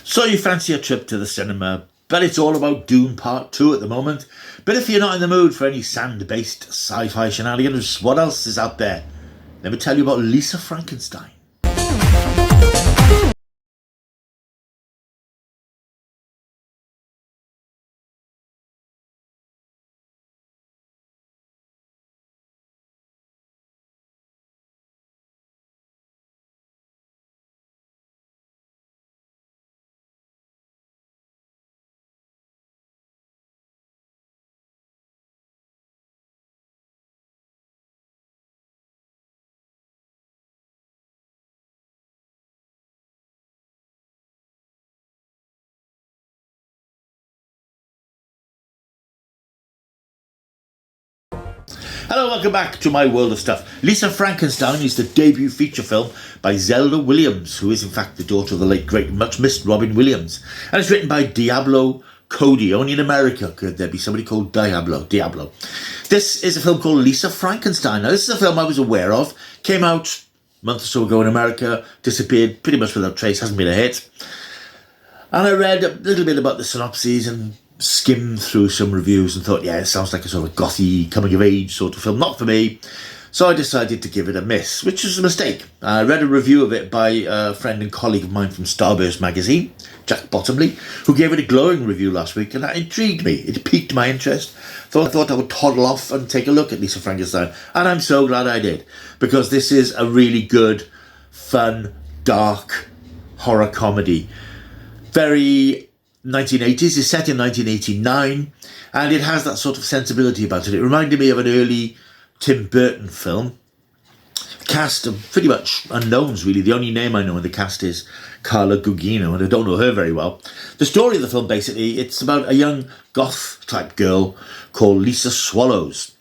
So you fancy a trip to the cinema, but it's all about Dune Part 2 at the moment. But if you're not in the mood for any sand-based sci-fi shenanigans, what else is out there? Let me tell you about Lisa Frankenstein. Hello, welcome back to my world of stuff. Lisa Frankenstein is the debut feature film by Zelda Williams, who is in fact the daughter of the late great much missed Robin Williams. And it's written by Diablo Cody. Only in America could there be somebody called Diablo. This is a film called Lisa Frankenstein. Now this is a film I was aware of. Came out a month or so ago in America. Disappeared pretty much without trace. Hasn't been a hit. And I read a little bit about the synopses and skimmed through some reviews and thought, yeah, it sounds like a sort of gothy coming-of-age sort of film. Not for me. So I decided to give it a miss, which was a mistake. I read a review of it by a friend and colleague of mine from Starburst magazine, Jack Bottomley, who gave it a glowing review last week, and that intrigued me. It piqued my interest. I thought I would toddle off and take a look at Lisa Frankenstein, and I'm so glad I did, because this is a really good, fun, dark horror comedy. Very 1980s, it's set in 1989, and it has that sort of sensibility about it. It reminded me of an early Tim Burton film. A cast of pretty much unknowns, really. The only name I know in the cast is Carla Gugino, and I don't know her very well. The story of the film, basically, it's about a young goth-type girl called Lisa Swallows.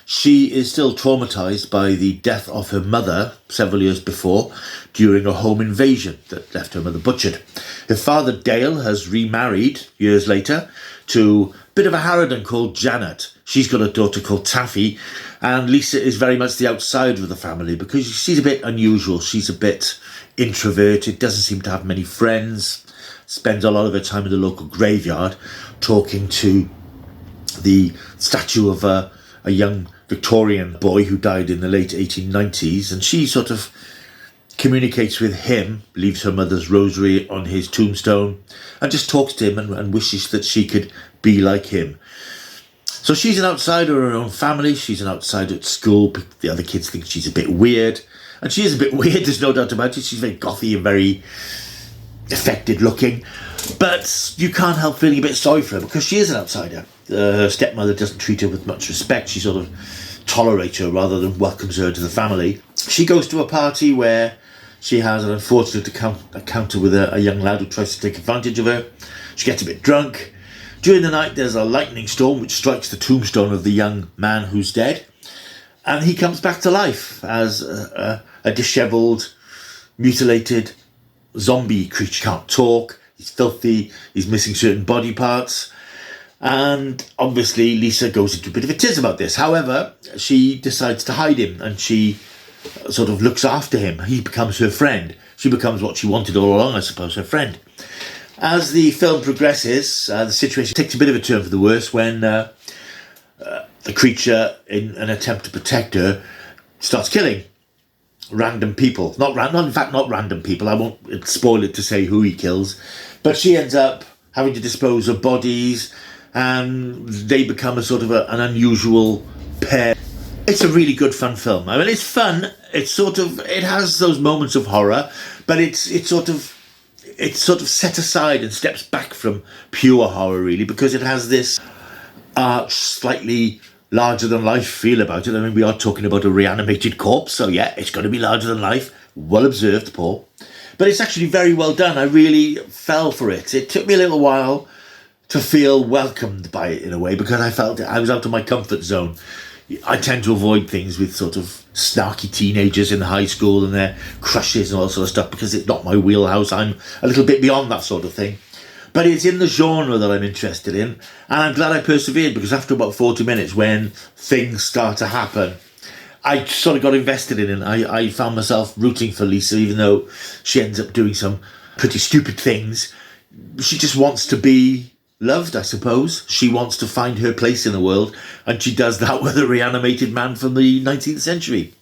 She is still traumatised by the death of her mother several years before during a home invasion that left her mother butchered. Her father, Dale, has remarried years later to a bit of a harridan called Janet. She's got a daughter called Taffy, and Lisa is very much the outsider of the family because she's a bit unusual. She's a bit introverted, doesn't seem to have many friends, spends a lot of her time in the local graveyard talking to the statue of a young Victorian boy who died in the late 1890s, and she sort of communicates with him, leaves her mother's rosary on his tombstone, and just talks to him and wishes that she could be like him. So she's an outsider in her own family, she's an outsider at school, the other kids think she's a bit weird, and she is a bit weird, there's no doubt about it. She's very gothy and very affected looking, but you can't help feeling a bit sorry for her because she is an outsider. Her stepmother doesn't treat her with much respect. She sort of tolerates her rather than welcomes her to the family. She goes to a party where she has an unfortunate encounter with a young lad who tries to take advantage of her. She gets a bit drunk. During the night there's a lightning storm which strikes the tombstone of the young man who's dead, and he comes back to life as a dishevelled, mutilated zombie creature. Can't talk, he's filthy, he's missing certain body parts. And obviously Lisa goes into a bit of a tiz about this. However, she decides to hide him and she sort of looks after him. He becomes her friend. She becomes what she wanted all along, I suppose, her friend. As the film progresses, the situation takes a bit of a turn for the worse when the creature, in an attempt to protect her, starts killing random people. Not random people. I won't spoil it to say who he kills. But she ends up having to dispose of bodies, and they become a sort of an unusual pair. It's a really good fun film. I mean, it's fun. It has those moments of horror, but it's sort of set aside and steps back from pure horror, really, because it has this slightly larger than life feel about it. I mean, we are talking about a reanimated corpse, so yeah, it's going to be larger than life. Well observed, Paul. But it's actually very well done. I really fell for it. It took me a little while to feel welcomed by it in a way, because I felt I was out of my comfort zone. I tend to avoid things with sort of snarky teenagers in high school and their crushes and all that sort of stuff, because it's not my wheelhouse. I'm a little bit beyond that sort of thing. But it's in the genre that I'm interested in, and I'm glad I persevered, because after about 40 minutes, when things start to happen, I sort of got invested in it. I found myself rooting for Lisa, even though she ends up doing some pretty stupid things. she just wants to be loved, I suppose. She wants to find her place in the world, and she does that with a reanimated man from the 19th century.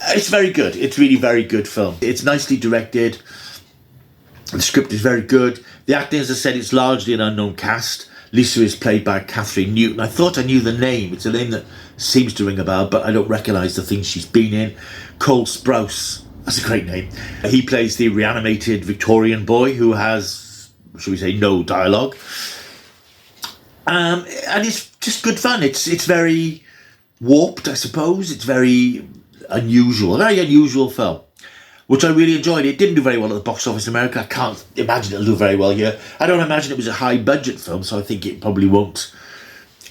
It's very good. It's really very good film. It's nicely directed. The script is very good. The acting, as I said, it's largely an unknown cast. Lisa is played by Catherine Newton. I thought I knew the name. It's a name that seems to ring a bell, but I don't recognise the things she's been in. Cole Sprouse, that's a great name. He plays the reanimated Victorian boy who has, should we say, no dialogue. And it's just good fun. It's very warped, I suppose. It's very unusual, a very unusual film, which I really enjoyed. It didn't do very well at the box office in America. I can't imagine it'll do very well here. I don't imagine it was a high budget film, so I think it probably won't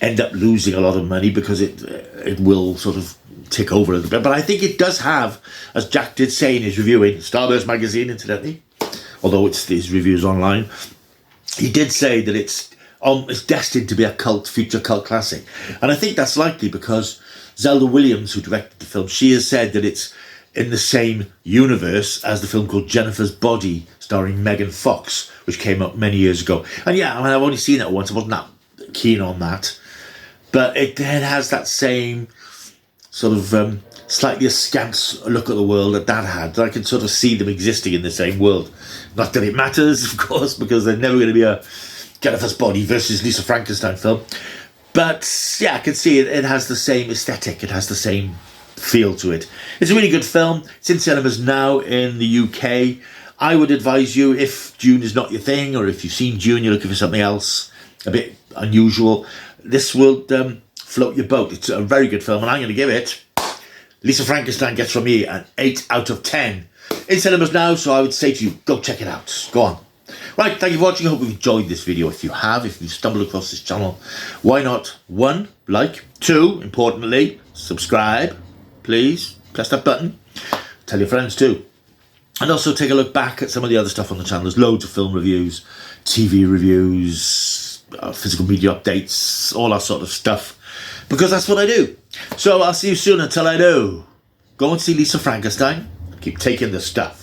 end up losing a lot of money because it will sort of tick over a little bit. But I think it does have, as Jack did say in his review in Starburst magazine, incidentally, although it's his reviews online, he did say that it's destined to be a future cult classic. And I think that's likely because Zelda Williams, who directed the film, she has said that it's in the same universe as the film called Jennifer's Body, starring Megan Fox, which came out many years ago. And yeah, I mean, I've only seen that once. I wasn't that keen on that. But it has that same sort of slightly askance look at the world that had. I can sort of see them existing in the same world. Not that it matters, of course, because there's never going to be a Jennifer's Body versus Lisa Frankenstein film. But yeah, I can see it has the same aesthetic. It has the same feel to it. It's a really good film. It's in cinemas now in the UK. I would advise you, if Dune is not your thing, or if you've seen Dune, you're looking for something else a bit unusual, this will float your boat. It's a very good film, and I'm going to give it, Lisa Frankenstein gets from me an 8 out of 10. In cinemas now, so I would say to you, go check it out. Go on. Right, thank you for watching. I hope you've enjoyed this video. If you have, if you've stumbled across this channel, why not 1, like, 2, importantly, subscribe. Please press that button. Tell your friends too. And also take a look back at some of the other stuff on the channel. There's loads of film reviews, TV reviews, physical media updates, all that sort of stuff. Because that's what I do. So I'll see you soon. Until I do, go and see Lisa Frankenstein. Keep taking the stuff.